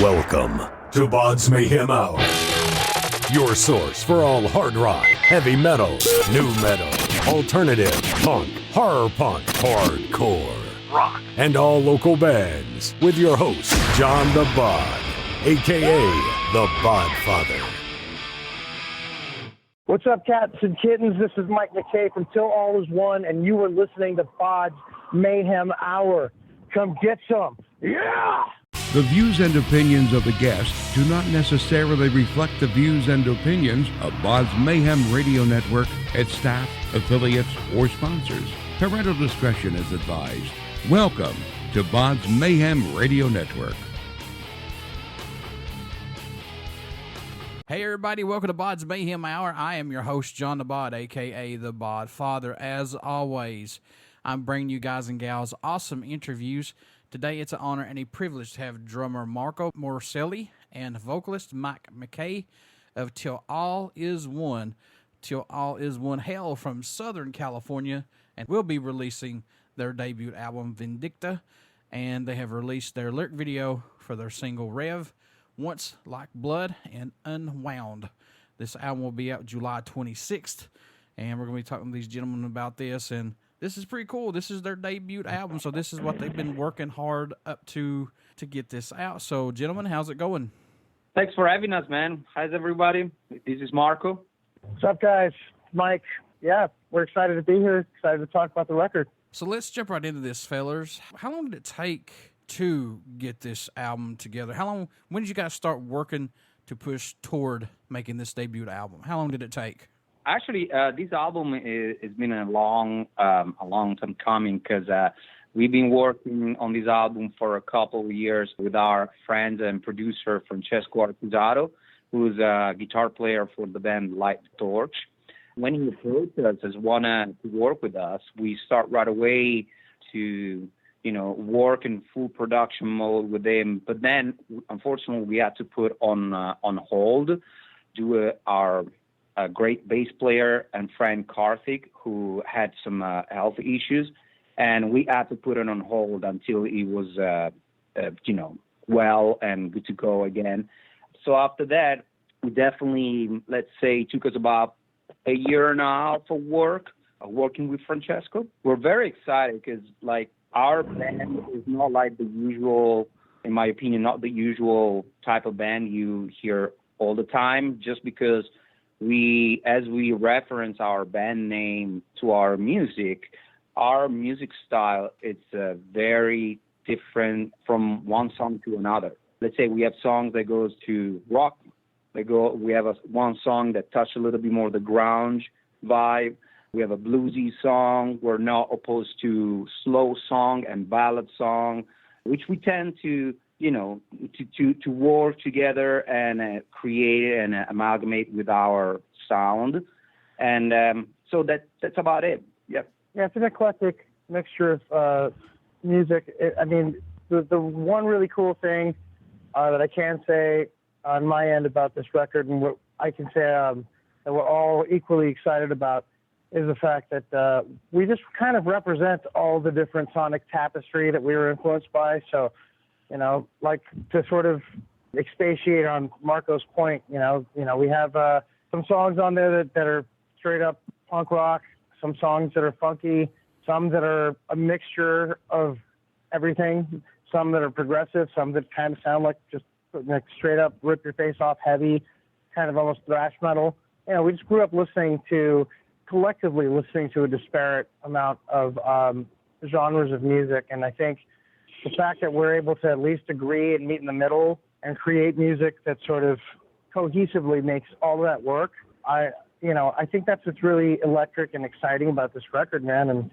Welcome to BODS Mayhem Hour, your source for all hard rock, heavy metal, new metal, alternative, punk, horror punk, hardcore, rock, and all local bands with your host, John the Bod, a.k.a. the Bodfather. What's up, cats and kittens? This is Mike McKay from Til All Is One, and you are listening to BODS Mayhem Hour. Come get some. Yeah! The views and opinions of the guests do not necessarily reflect the views and opinions of BODS Mayhem Radio Network, its staff, affiliates, or sponsors. Parental discretion is advised. Welcome to BODS Mayhem Radio Network. Hey everybody, welcome to BODS Mayhem Hour. I am your host, John the Bod, a.k.a. the Bodfather. As always, I'm bringing you guys and gals awesome interviews. Today, it's an honor and a privilege to have drummer Marco Morselli and vocalist McKay of Til All Is One. Til All Is One hail from Southern California and will be releasing their debut album, Vindicta, and they have released their lyric video for their single Rev, Once Like Blood, and Unwound. This album will be out July 26th, and we're going to be talking to these gentlemen about this, and this is pretty cool. This is their debut album, so this is what they've been working hard up to get this out. So, gentlemen, how's it going? Thanks for having us, man. How's everybody? This is Marco. What's up, guys? Mike. Yeah, we're excited to be here. Excited to talk about the record. So let's jump right into this, fellas. How long did it take to get this album together? When did you guys start working to push toward making this debut album? How long did it take? Actually, this album has been a long time coming because we've been working on this album for a couple of years with our friend and producer Francesco Artusato, who's a guitar player for the band Light the Torch. When he approached us as wanting to work with us, we start right away to work in full production mode with him. But then, unfortunately, we had to put on hold due to our great bass player and friend Karthik, who had some health issues, and we had to put it on hold until he was, well and good to go again. So after that, we definitely, let's say, took us about a year and a half of work working with Francesco. We're very excited because, our band is not like the usual, in my opinion, not the usual type of band you hear all the time, just because as we reference our band name to our music style, it's very different from one song to another. Let's say we have songs that goes to rock. We have one song that touch a little bit more the grunge vibe. We have a bluesy song. We're not opposed to slow song and ballad song, which we tend to to work together and create and amalgamate with our sound. And so that's about it. Yep. Yeah, it's an eclectic mixture of music. The one really cool thing that I can say on my end about this record, and what I can say that we're all equally excited about, is the fact that we just kind of represent all the different sonic tapestry that we were influenced by. So, to sort of expatiate on Marco's point, we have some songs on there that are straight up punk rock, some songs that are funky, some that are a mixture of everything, some that are progressive, some that kind of sound like just straight up rip your face off heavy, kind of almost thrash metal. We just grew up collectively listening to a disparate amount of genres of music, and I think the fact that we're able to at least agree and meet in the middle and create music that sort of cohesively makes all of that work, I think that's what's really electric and exciting about this record, man, and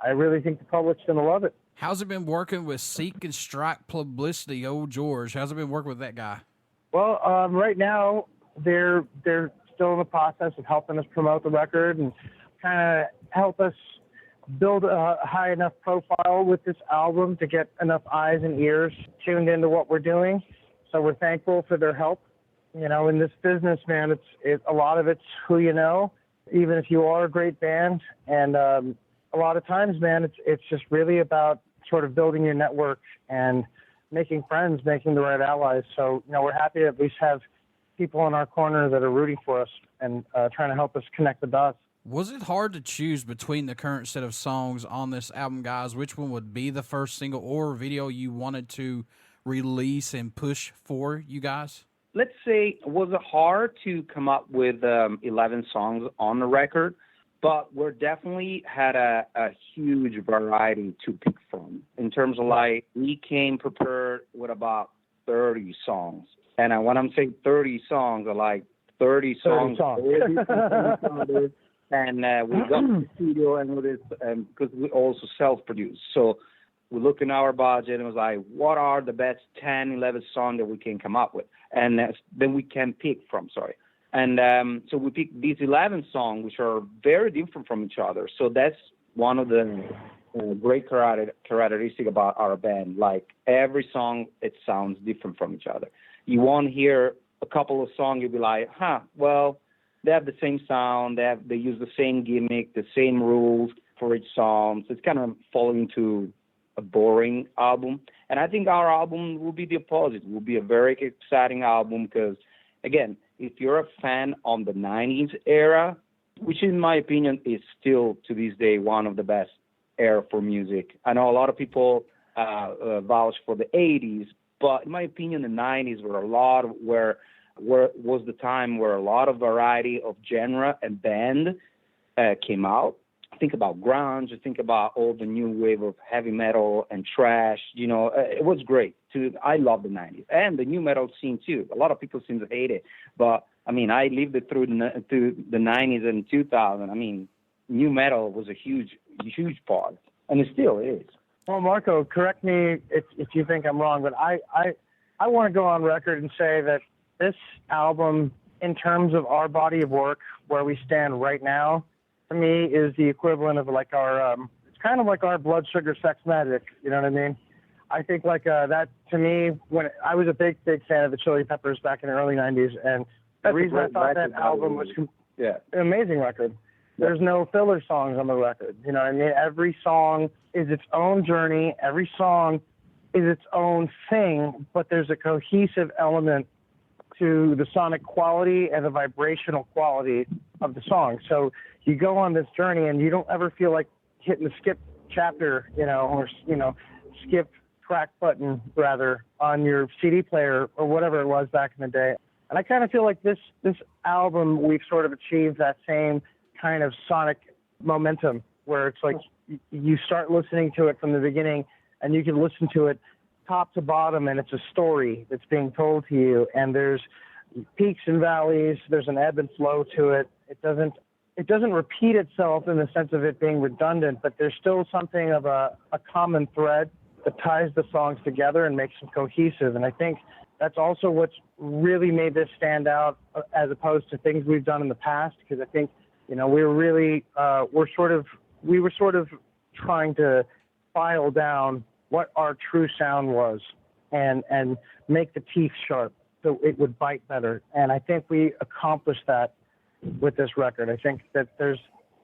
I really think the public's going to love it. How's it been working with Seek and Strike Publicity, old George? How's it been working with that guy? Well, right now they're still in the process of helping us promote the record and kind of help us build a high enough profile with this album to get enough eyes and ears tuned into what we're doing. So we're thankful for their help. In this business, man, a lot of it's who you know, even if you are a great band. And a lot of times, man, it's just really about sort of building your network and making friends, making the right allies. So, we're happy to at least have people in our corner that are rooting for us and trying to help us connect the dots. Was it hard to choose between the current set of songs on this album, guys? Which one would be the first single or video you wanted to release and push for you guys? Let's say, was it hard to come up with 11 songs on the record? But we definitely had a huge variety to pick from. In terms of we came prepared with about 30 songs. And when I'm saying 30 songs, I like 30 songs. And we got to the studio and with it, because we also self-produce. So we look in our budget and was like, what are the best 10, 11 songs that we can come up with? And then we can pick from, And so we picked these 11 songs, which are very different from each other. So that's one of the great characteristic about our band. Like, every song, it sounds different from each other. You won't hear a couple of songs, you'll be like, well, they have the same sound, they use the same gimmick, the same rules for each song. So it's kind of falling into a boring album. And I think our album will be the opposite. It will be a very exciting album because, again, if you're a fan of the 90s era, which in my opinion is still to this day one of the best era for music. I know a lot of people vouch for the 80s, but in my opinion, the 90s was the time where a lot of variety of genre and band came out. Think about grunge, think about all the new wave of heavy metal and trash. It was great. I love the 90s and the new metal scene too. A lot of people seem to hate it, but I lived it through the 90s and 2000. New metal was a huge part, and it still is. Well, Marco, correct me if you think I'm wrong, but I want to go on record and say that this album, in terms of our body of work, where we stand right now, to me is the equivalent of it's kind of like our Blood Sugar Sex Magic. You know what I mean? I think that to me, when I was a big fan of the Chili Peppers back in the early 90s, and the reason I thought that album was an amazing record. There's no filler songs on the record. You know what I mean? Every song is its own journey. Every song is its own thing, but there's a cohesive element to the sonic quality and the vibrational quality of the song. So you go on this journey and you don't ever feel like hitting the skip chapter, or skip track button rather on your CD player or whatever it was back in the day. And I kind of feel like this album, we've sort of achieved that same kind of sonic momentum where it's like you start listening to it from the beginning and you can listen to it top to bottom, and it's a story that's being told to you, and there's peaks and valleys, there's an ebb and flow to it. It doesn't repeat itself in the sense of it being redundant, but there's still something of a common thread that ties the songs together and makes them cohesive. And I think that's also what's really made this stand out as opposed to things we've done in the past, because I think we were sort of trying to file down what our true sound was and make the teeth sharp so it would bite better. And I think we accomplished that with this record. I think that there's,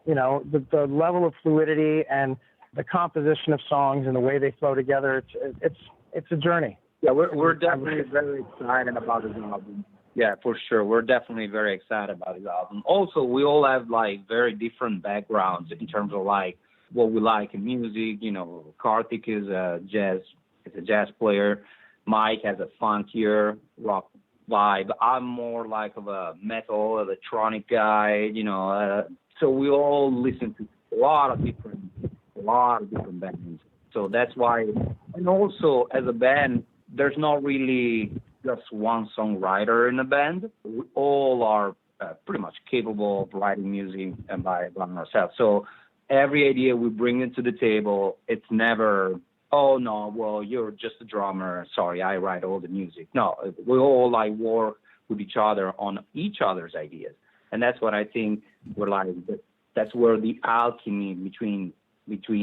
the level of fluidity and the composition of songs and the way they flow together. It's a journey. Yeah, we're definitely very excited about this album. Yeah, for sure. We're definitely very excited about this album. Also, we all have very different backgrounds in terms of what we like in music. Karthik is a jazz player. Mike has a funkier rock vibe. I'm more of a metal, electronic guy. So we all listen to a lot of different bands. So that's why. And also, as a band, there's not really just one songwriter in the band. We all are pretty much capable of writing music and by ourselves. So every idea we bring into the table, it's never, oh no, well, you're just a drummer. Sorry, I write all the music. No, we all work with each other on each other's ideas. And that's what I think that's where the alchemy between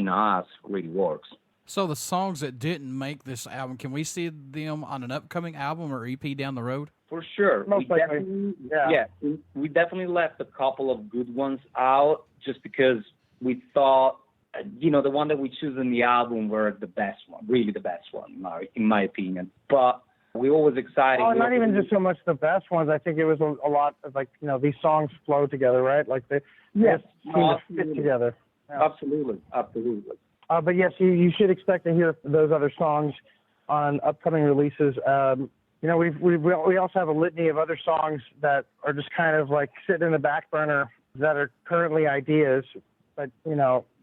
us really works. So the songs that didn't make this album, can we see them on an upcoming album or EP down the road? For sure. Most likely. We definitely left a couple of good ones out just because we thought the one that we choose in the album were the best one, really the best one, in my opinion. But we always excited. Oh, not even just so much the best ones. I think it was a lot of like, these songs flow together, right? Like they seem to fit together. Yeah. Absolutely. But yes, you should expect to hear those other songs on upcoming releases. We also have a litany of other songs that are just kind of like sitting in the back burner that are currently ideas. But,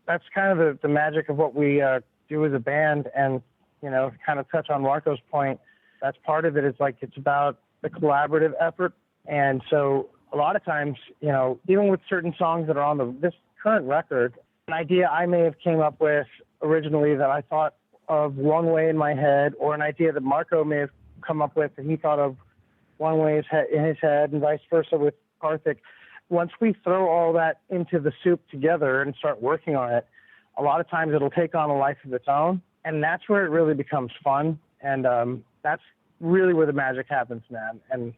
that's kind of the magic of what we do as a band. And, kind of touch on Marco's point, that's part of it. It's like it's about the collaborative effort. And so a lot of times, even with certain songs that are on this current record, an idea I may have came up with originally that I thought of one way in my head, or an idea that Marco may have come up with that he thought of one way in his head, and vice versa with Karthik. Once we throw all that into the soup together and start working on it, a lot of times it'll take on a life of its own, and that's where it really becomes fun. And that's really where the magic happens, man. And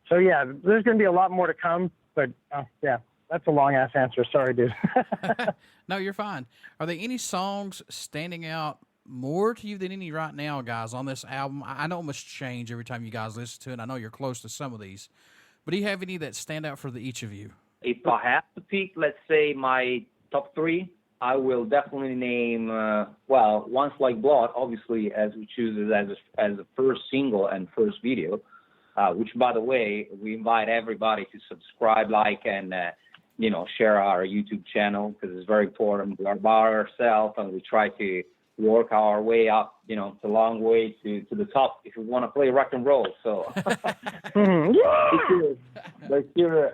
so, yeah, there's going to be a lot more to come, but that's a long-ass answer. Sorry, dude. No, you're fine. Are there any songs standing out more to you than any right now, guys, on this album? I know it must change every time you guys listen to it. I know you're close to some of these, but do you have any that stand out for each of you? If I have to pick, let's say, my top 3, I will definitely name, Once Like Blood, obviously, as we choose it as the first single and first video, which, by the way, we invite everybody to subscribe, like, and, share our YouTube channel, because it's very important. We are by ourselves, and we try to work our way up, it's a long way to the top if you want to play rock and roll. So, but here,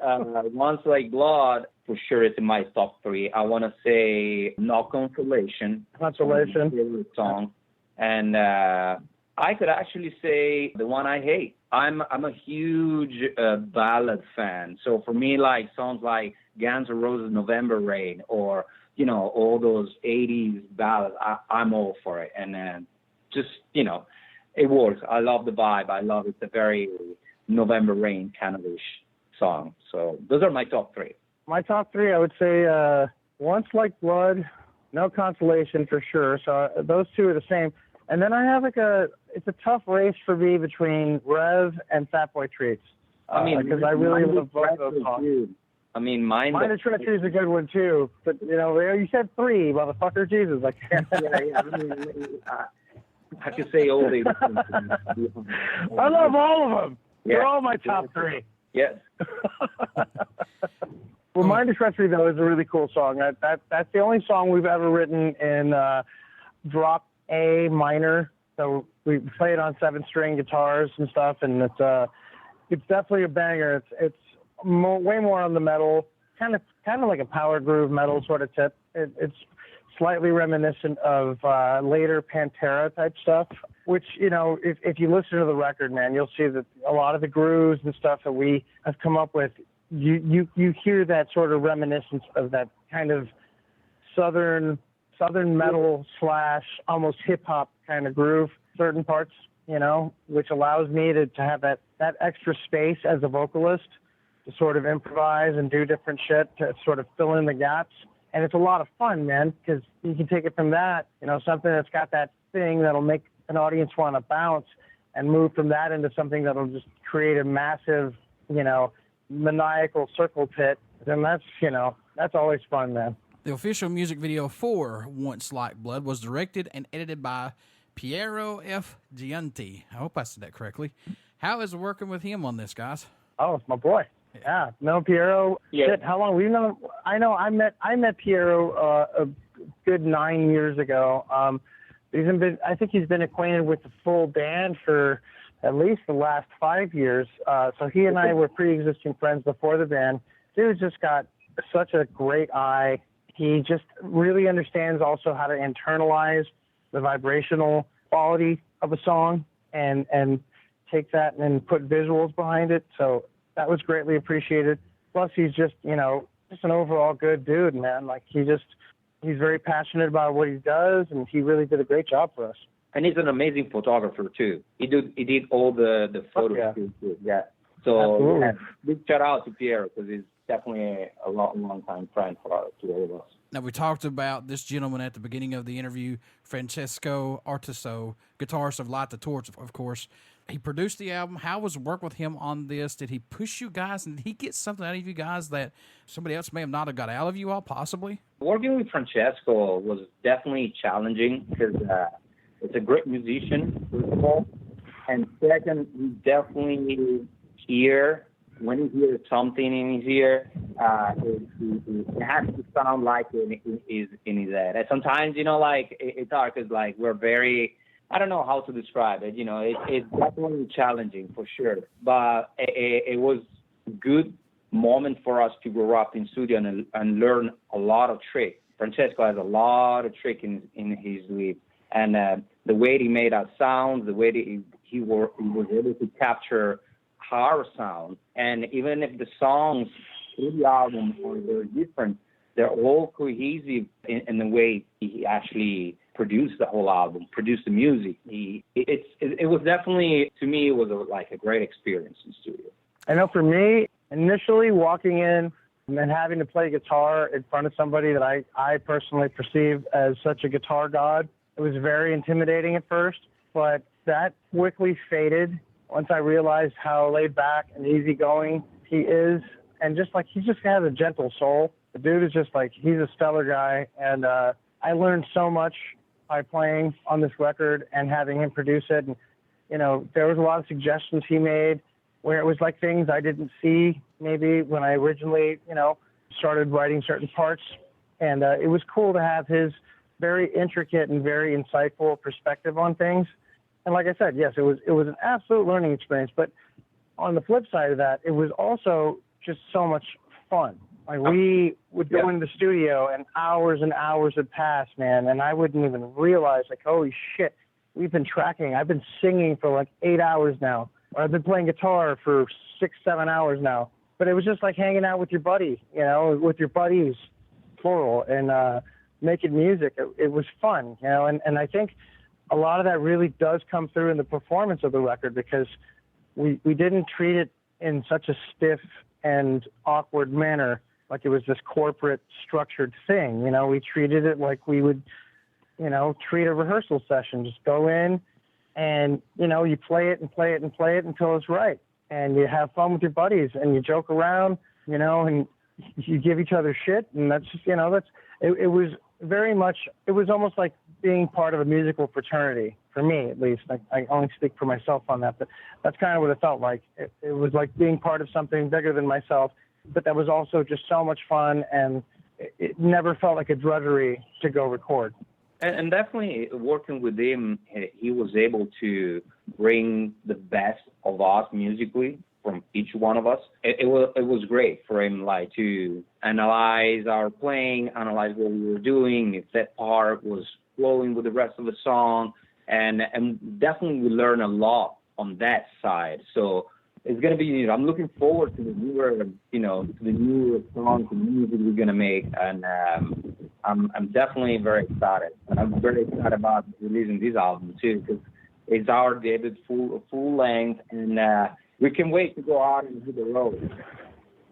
Once Like Blood, for sure, it's in my top 3. I want to say No Consolation. Favorite song. And I could actually say the one I hate. I'm a huge ballad fan. So for me, like songs like Guns N' Roses' November Rain, or all those 80s ballads, I'm all for it. And it works. I love the vibe. I love it. It's a very November Rain kind of-ish song. So those are my top 3. My top 3, I would say Once Like Blood, No Consolation for sure. So those two are the same. And then I have it's a tough race for me between Rev and Fat Boy Treats. Because I really love both those songs. Mind of Treachery is a good one too. But you said 3, motherfucker. Jesus, I can't. I could say all these. I love all of them. Yeah. They're all my top 3. Yes. Well, Mind of Treachery though is a really cool song. That's the only song we've ever written in drop A minor. So we play it on 7-string guitars and stuff, and it's definitely a banger. It's way more on the metal, kind of like a power groove metal sort of tip. It's slightly reminiscent of later Pantera type stuff, which, if you listen to the record, man, you'll see that a lot of the grooves and stuff that we have come up with, you hear that sort of reminiscence of that kind of southern metal / almost hip hop kind of groove, certain parts, which allows me to have that extra space as a vocalist to sort of improvise and do different shit to sort of fill in the gaps. And it's a lot of fun, man, because you can take it from that, something that's got that thing that'll make an audience want to bounce, and move from that into something that'll just create a massive, maniacal circle pit. And that's always fun, man. The official music video for Once Like Blood was directed and edited by Piero F. Gianti. I hope I said that correctly. How is it working with him on this, guys? Oh, it's my boy. Yeah, no, Piero. Yeah. Shit, how long we've known? I met Piero a good 9 years ago. I think he's been acquainted with the full band for at least the last 5 years. So he and I were pre-existing friends before the band. Dude's just got such a great eye. He just really understands also how to internalize the vibrational quality of a song and take that and put visuals behind it. So that was greatly appreciated. Plus, he's just an overall good dude, man. Like he's very passionate about what he does, and he really did a great job for us. And he's an amazing photographer too. He did all the photos too. Yeah. So big shout out to Pierre, because he's definitely a long time friend to all of us. Now, we talked about this gentleman at the beginning of the interview, Francesco Artiso, guitarist of Light the Torch, of course. He produced the album. How was work with him on this? Did he push you guys, and did he get something out of you guys that somebody else may have not have got out of you all, possibly? Working with Francesco was definitely challenging because it's a great musician, first of all. And second, we definitely hear, when he hears something in his ear, it has to sound like in his head. And sometimes, like, it's hard because, like, we're very, I don't know how to describe it. It's definitely challenging for sure. But it was a good moment for us to grow up in studio and learn a lot of tricks. Francesco has a lot of tricks in his lip. And the way he made our sound, the way that he was able to capture our sound. And even if the songs in the album are very different, they're all cohesive in the way he actually produced the whole album, produced the music. It was definitely, to me, it was like a great experience in studio. I know for me, initially walking in and having to play guitar in front of somebody that I personally perceived as such a guitar god, it was very intimidating at first, but that quickly faded once I realized how laid back and easygoing he is. And he just has a gentle soul. The dude is just like, he's a stellar guy. And I learned so much by playing on this record and having him produce it. And, there was a lot of suggestions he made where it was like things I didn't see maybe when I originally, started writing certain parts. And it was cool to have his very intricate and very insightful perspective on things. And like I said, yes, it was an absolute learning experience. But on the flip side of that, it was also just so much fun. Like, we would go into the studio and hours would pass, man, and I wouldn't even realize, like, holy shit, we've been tracking. I've been singing for like 8 hours now, or I've been playing guitar for 6-7 hours now. But it was just like hanging out with your buddy, with your buddies, plural, and making music. It was fun, and I think a lot of that really does come through in the performance of the record, because we didn't treat it in such a stiff and awkward manner, like it was this corporate structured thing. We treated it like we would, treat a rehearsal session. Just go in and, you play it and play it and play it until it's right. And you have fun with your buddies and you joke around, and you give each other shit. And that's just, it was very much, it was almost like being part of a musical fraternity, for me at least. I only speak for myself on that, but that's kind of what it felt like. It was like being part of something bigger than myself, but that was also just so much fun, and it never felt like a drudgery to go record. And definitely working with him, he was able to bring the best of us musically from each one of us. It was great for him, like, to analyze our playing, analyze what we were doing, if that part was flowing with the rest of the song, and definitely we learned a lot on that side. So it's gonna be, I'm looking forward to the newer, to the newer songs and music we're gonna make, and I'm definitely very excited, and I'm very excited about releasing this album too, because it's our debut full length, and we can wait to go out and hit the road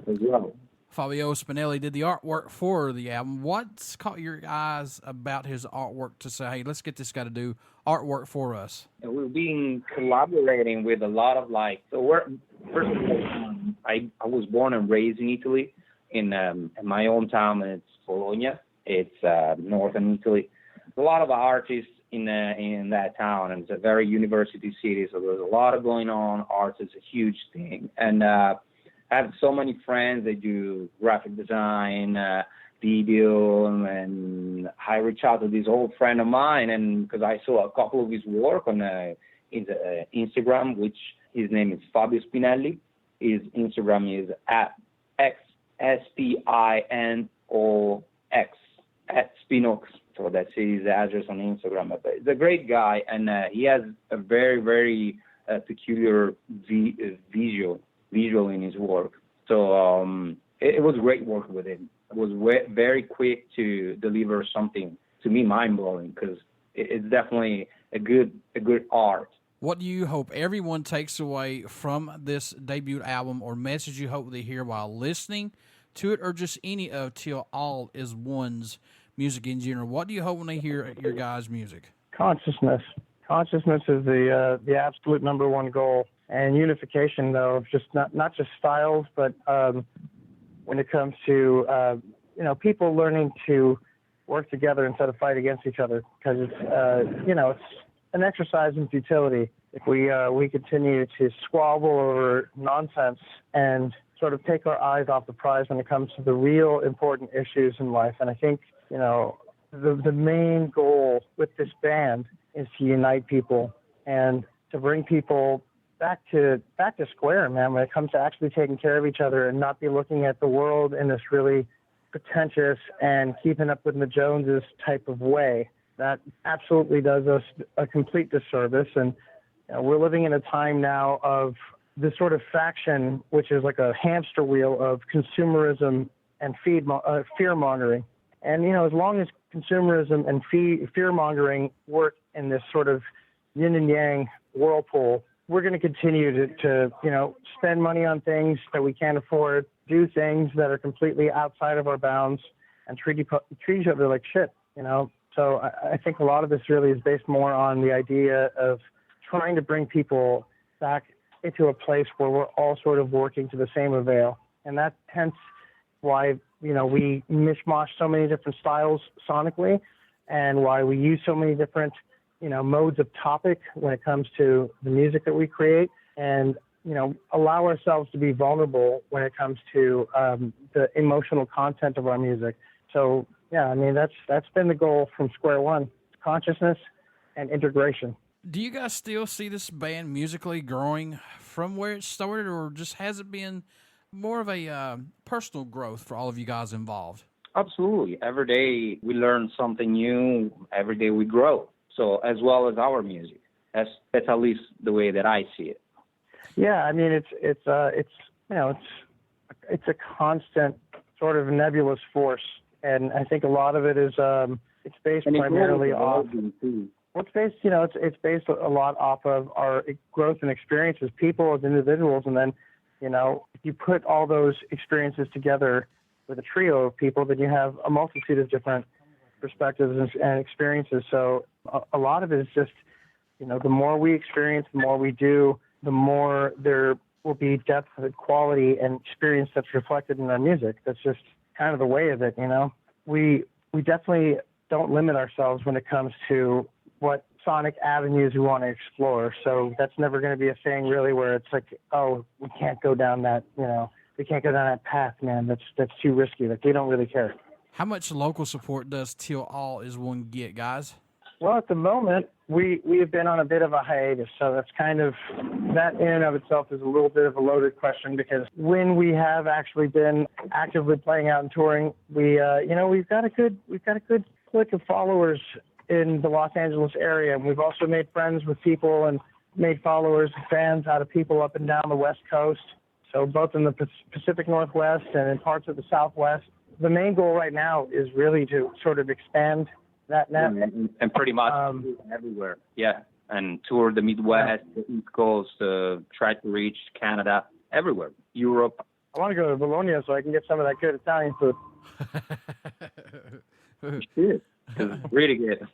as well. Fabio Spinelli did the artwork for the album. What's caught your eyes about his artwork to say, hey, let's get this guy to do artwork for us? We've been collaborating with a lot of, first of all, I was born and raised in Italy, in my hometown. It's Bologna. It's northern Italy. A lot of artists in that town, and it's a very university city, so there's a lot of going on. Art is a huge thing, and I have so many friends that do graphic design, video, and I reached out to this old friend of mine, and because I saw a couple of his work on Instagram, which his name is Fabio Spinelli. His Instagram is at XSPINOX @Spinox. So that's his address on Instagram. But he's a great guy, and he has a very, very peculiar visual in his work. So it was great working with him. It was very quick to deliver something, to me, mind-blowing, because it's definitely a good art. What do you hope everyone takes away from this debut album, or message you hope they hear while listening to it, or just any of Til All Is One's music in general? What do you hope when they hear your guys' music? Consciousness. Consciousness is the absolute number one goal, and unification, though, of just not just styles, but when it comes to people learning to work together instead of fight against each other, because it's an exercise in futility if we continue to squabble over nonsense and sort of take our eyes off the prize when it comes to the real important issues in life. And I think the main goal with this band is to unite people and to bring people back to square, man, when it comes to actually taking care of each other and not be looking at the world in this really pretentious and keeping up with the Joneses type of way. That absolutely does us a complete disservice. And we're living in a time now of this sort of faction, which is like a hamster wheel of consumerism and fear-mongering. And, as long as consumerism and fear-mongering work in this sort of yin and yang whirlpool, we're going to continue to spend money on things that we can't afford, do things that are completely outside of our bounds, and treat each other like shit, So I think a lot of this really is based more on the idea of trying to bring people back into a place where we're all sort of working to the same avail. And that's hence why, we mishmash so many different styles sonically, and why we use so many different, modes of topic when it comes to the music that we create, and, allow ourselves to be vulnerable when it comes to the emotional content of our music. So, yeah, that's been the goal from square one: consciousness and integration. Do you guys still see this band musically growing from where it started, or just has it been more of a personal growth for all of you guys involved? Absolutely. Every day we learn something new. Every day we grow. So as well as our music. That's at least the way that I see it. Yeah, it's a constant sort of nebulous force, and I think a lot of it is it's based primarily off. Well, it's based a lot off of our growth and experiences, people as individuals, and then, if you put all those experiences together with a trio of people, then you have a multitude of different perspectives and experiences. So a lot of it is just, the more we experience, the more we do, the more there will be depth and quality and experience that's reflected in our music. That's just kind of the way of it, We definitely don't limit ourselves when it comes to what sonic avenues we want to explore. So that's never going to be a thing really where it's like, oh, we can't go down that, we can't go down that path, man. That's too risky. Like, we don't really care. How much local support does Til All Is One get, guys? Well, at the moment, we have been on a bit of a hiatus, so that's kind of, that in and of itself is a little bit of a loaded question, because when we have actually been actively playing out and touring, we've got a good clique of followers in the Los Angeles area, and we've also made friends with people and made followers and fans out of people up and down the West Coast, so both in the Pacific Northwest and in parts of the Southwest. The main goal right now is really to sort of expand that net. And pretty much everywhere, yeah. And tour the Midwest, the East Coast, try to reach Canada, everywhere, Europe. I want to go to Bologna so I can get some of that good Italian food. It's really good.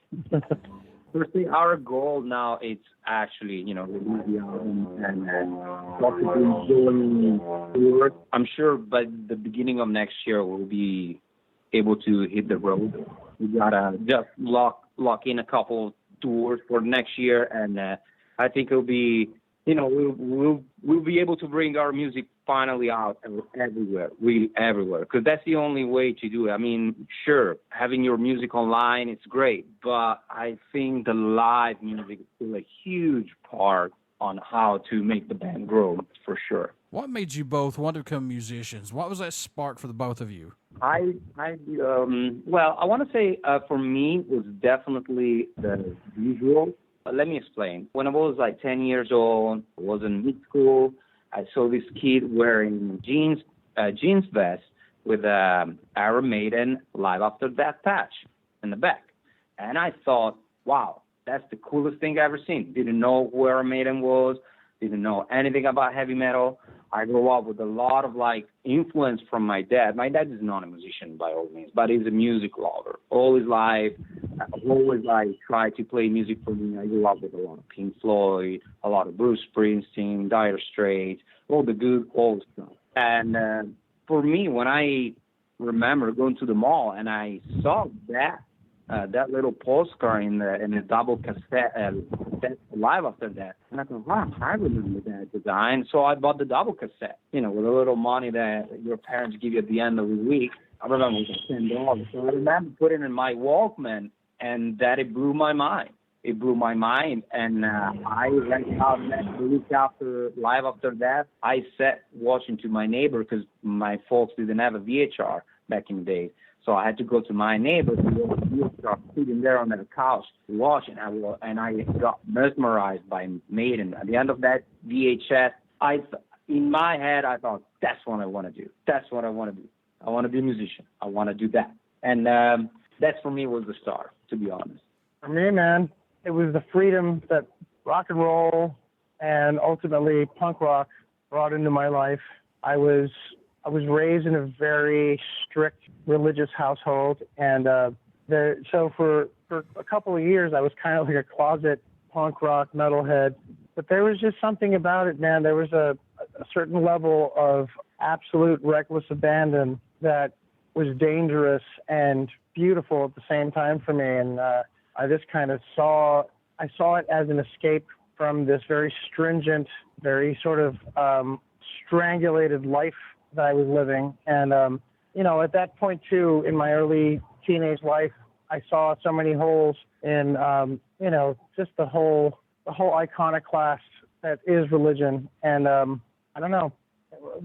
Firstly, our goal now is actually, release the album and possibly doing tour. I'm sure by the beginning of next year we'll be able to hit the road. We gotta just lock in a couple tours for next year, and I think it'll be, we'll be able to bring our music finally out everywhere, really everywhere, because that's the only way to do it. Sure, having your music online, it's great, but I think the live music is still a huge part on how to make the band grow, for sure. What made you both want to become musicians? What was that spark for the both of you? I want to say for me, it was definitely the visual. Let me explain. When I was like 10 years old, I was in mid-school. I saw this kid wearing jeans vest with Iron Maiden Live After Death patch in the back. And I thought, wow, that's the coolest thing I've ever seen. Didn't know who Iron Maiden was, didn't know anything about heavy metal. I grew up with a lot of like influence from my dad. My dad is not a musician by all means, but he's a music lover. All his life, always like tried to play music for me. I grew up with a lot of Pink Floyd, a lot of Bruce Springsteen, Dire Straits, all the good old stuff. And for me, when I remember going to the mall and I saw that little postcard in the double cassette live after that. And I thought, wow, I remember that design. So I bought the double cassette, with a little money that your parents give you at the end of the week. I remember it was $10. So I remember putting it in my Walkman, and that it blew my mind. It blew my mind, and I went out the week after, live after that, I sat watching to my neighbor because my folks didn't have a VHR back in the day. So I had to go to my neighbor who was sitting there on the couch watching, and I got mesmerized by Maiden. At the end of that VHS, in my head, I thought, that's what I want to do. That's what I want to do. I want to be a musician. I want to do that. And that for me was the start, to be honest. For me, man, it was the freedom that rock and roll and ultimately punk rock brought into my life. I was raised in a very strict religious household, and so for a couple of years I was kind of like a closet punk rock metalhead. But there was just something about it, man. There was a certain level of absolute reckless abandon that was dangerous and beautiful at the same time for me. And I just kind of saw it as an escape from this very stringent, very sort of strangulated life that I was living. And, at that point, too, in my early teenage life, I saw so many holes in, just the whole iconoclast that is religion. And I don't know,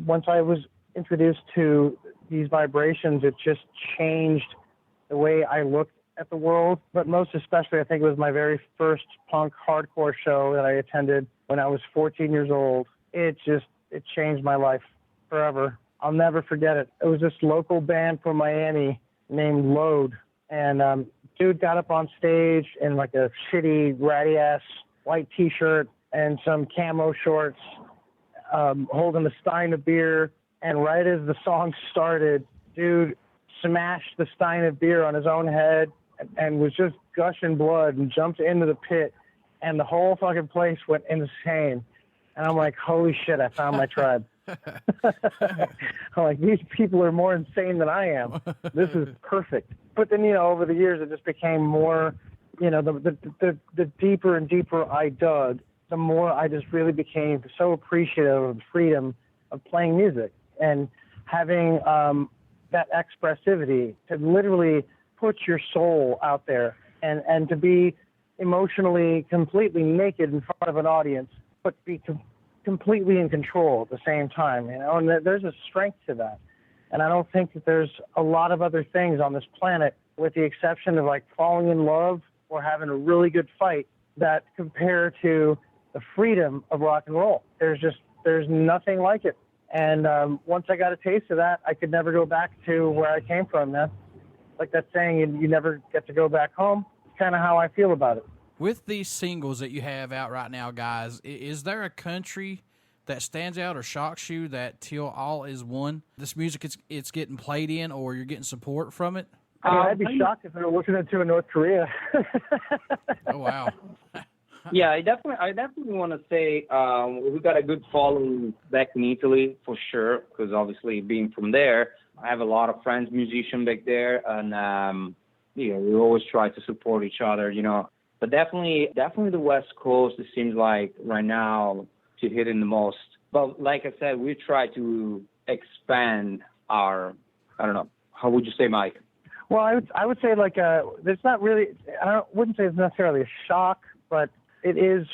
once I was introduced to these vibrations, it just changed the way I looked at the world. But most especially, I think it was my very first punk hardcore show that I attended when I was 14 years old. It changed my life forever. I'll never forget it. It was this local band from Miami named Load. And dude got up on stage in like a shitty, ratty-ass white T-shirt and some camo shorts, holding a stein of beer. And right as the song started, dude smashed the stein of beer on his own head and was just gushing blood and jumped into the pit. And the whole fucking place went insane. And I'm like, holy shit, I found my tribe. I'm like, these people are more insane than I am. This is perfect. But then, over the years, it just became more, the deeper and deeper I dug, the more I just really became so appreciative of the freedom of playing music and having that expressivity to literally put your soul out there and to be emotionally completely naked in front of an audience, but be completely in control at the same time, and there's a strength to that. And I don't think that there's a lot of other things on this planet, with the exception of like falling in love or having a really good fight, that compare to the freedom of rock and roll. There's nothing like it. And once I got a taste of that, I could never go back to where I came from, man. Like that saying, you never get to go back home. It's kind of how I feel about it. With these singles that you have out right now, guys, is there a country that stands out or shocks you that Til All Is One, this music it's getting played in, or you're getting support from it? I'd be shocked if they were listening to in North Korea. Oh, wow. Yeah, I definitely want to say we got a good following back in Italy for sure, because obviously being from there, I have a lot of friends, musicians back there, and we always try to support each other, But definitely the West Coast, it seems like right now to hit in the most. But like I said, we try to expand our, I don't know, how would you say, Mike? Well, I would say like there's not really, wouldn't say it's necessarily a shock, but it's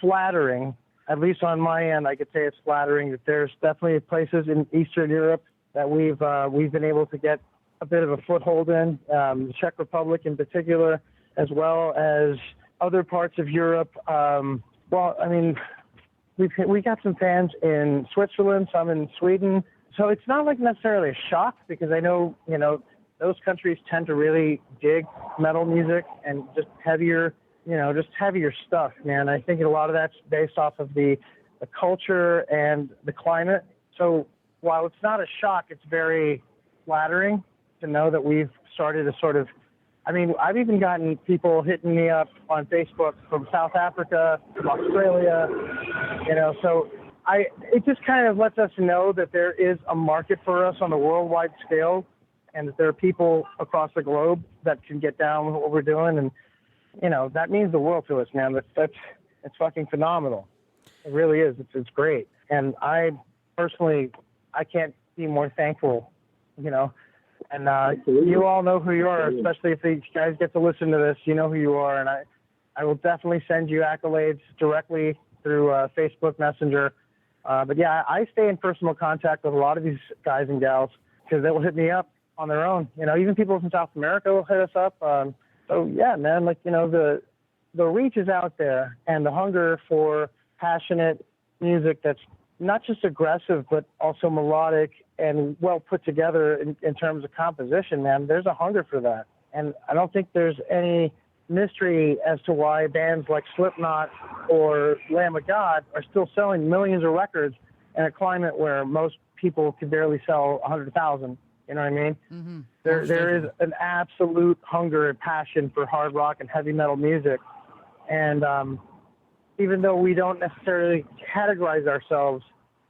flattering. At least on my end, I could say it's flattering that there's definitely places in Eastern Europe that we've been able to get a bit of a foothold in, the Czech Republic in particular, as well as other parts of Europe. We got some fans in Switzerland, some in Sweden. So it's not like necessarily a shock, because I know, those countries tend to really dig metal music and just heavier stuff, man. I think a lot of that's based off of the the culture and the climate. So while it's not a shock, it's very flattering to know that we've started to sort of, I mean, I've even gotten people hitting me up on Facebook from South Africa, from Australia, you know, so it just kind of lets us know that there is a market for us on a worldwide scale, and that there are people across the globe that can get down with what we're doing. And, you know, that means the world to us, man. It's fucking phenomenal. It really is. It's great. And I personally, I can't be more thankful, you know. And you all know who you are, especially if these guys get to listen to this. You know who you are. And I will definitely send you accolades directly through Facebook Messenger. But, yeah, I stay in personal contact with a lot of these guys and gals because they will hit me up on their own. You know, even people from South America will hit us up. So, yeah, man, like, you know, the reach is out there, and the hunger for passionate music that's not just aggressive but also melodic and well put together in terms of composition, man. There's a hunger for that. And I don't think there's any mystery as to why bands like Slipknot or Lamb of God are still selling millions of records in a climate where most people could barely sell 100,000. You know what I mean? Mm-hmm. There is an absolute hunger and passion for hard rock and heavy metal music. And even though we don't necessarily categorize ourselves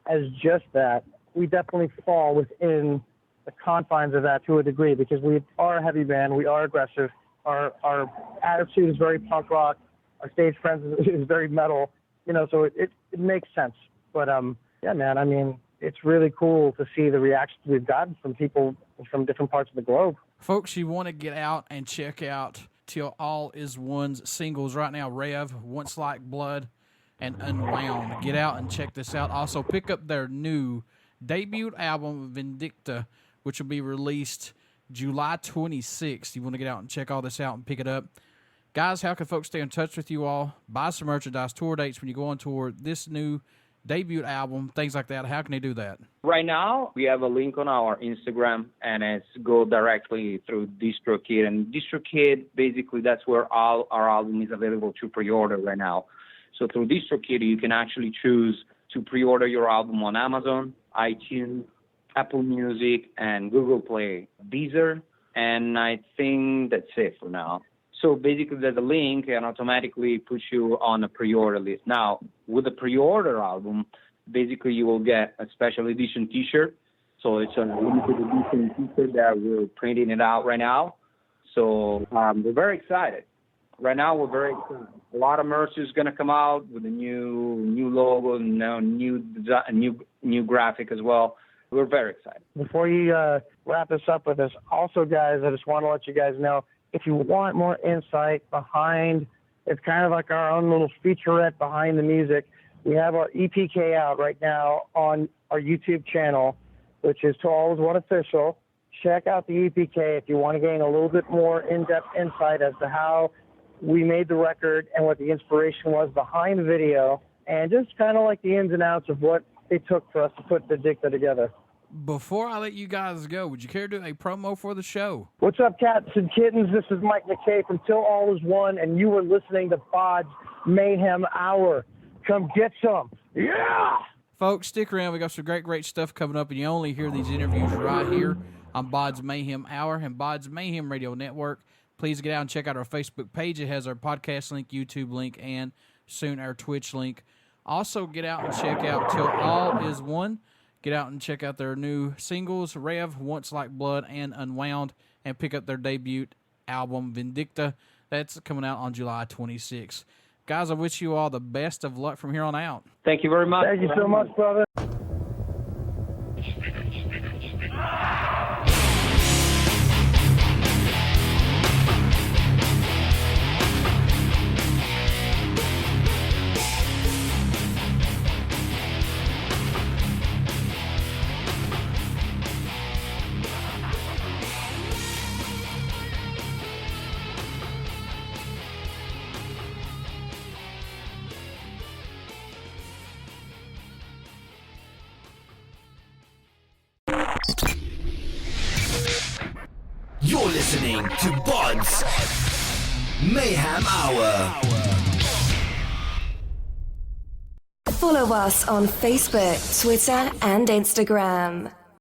as just that, we definitely fall within the confines of that to a degree, because we are a heavy band, we are aggressive, our attitude is very punk rock, our stage presence is very metal, you know, so it makes sense. But yeah, man, I mean, it's really cool to see the reactions we've gotten from people from different parts of the globe. Folks, you want to get out and check out Til All Is One's singles right now, Rev, Once Like Blood, and Unwound. Get out and check this out. Also, pick up their new debut album, Vindicta, which will be released July 26th. You want to get out and check all this out and pick it up. Guys, how can folks stay in touch with you all? Buy some merchandise, tour dates when you go on tour, this new debut album, things like that. How can they do that? Right now, we have a link on our Instagram, and it's go directly through DistroKid. And DistroKid, basically, that's where all our album is available to pre-order right now. So through DistroKid, you can actually choose to pre-order your album on Amazon, iTunes, Apple Music, and Google Play, Deezer, and I think that's it for now. So basically, there's a link and automatically puts you on a pre-order list. Now, with the pre-order album, basically you will get a special edition T-shirt. So it's a limited edition T-shirt that we're printing it out right now. So we're very excited. Right now, we're very excited. A lot of merch is going to come out with a new logo, new graphic as well. We're very excited. Before you wrap this up with us, also, guys, I just want to let you guys know, if you want more insight behind, it's kind of like our own little featurette behind the music. We have our EPK out right now on our YouTube channel, which is Til All Is One Official. Check out the EPK if you want to gain a little bit more in-depth insight as to how we made the record and what the inspiration was behind the video, and just kind of like the ins and outs of what it took for us to put Vindicta together. Before I let you guys go, would you care to do a promo for the show? What's up, cats and kittens? This is Mike McKay from Til All Is One, and you are listening to BODS Mayhem Hour. Come get some. Yeah! Folks, stick around. We got some great stuff coming up, and you only hear these interviews right here on BODS Mayhem Hour and BODS Mayhem Radio Network. Please get out and check out our Facebook page. It has our podcast link, YouTube link, and soon our Twitch link. Also, get out and check out Til All Is One. Get out and check out their new singles, Rev, Once Like Blood, and Unwound, and pick up their debut album, Vindicta. That's coming out on July 26th. Guys, I wish you all the best of luck from here on out. Thank you very much. Thank you so much, brother. You're listening to BODS Mayhem Hour. Follow us on Facebook, Twitter, and Instagram.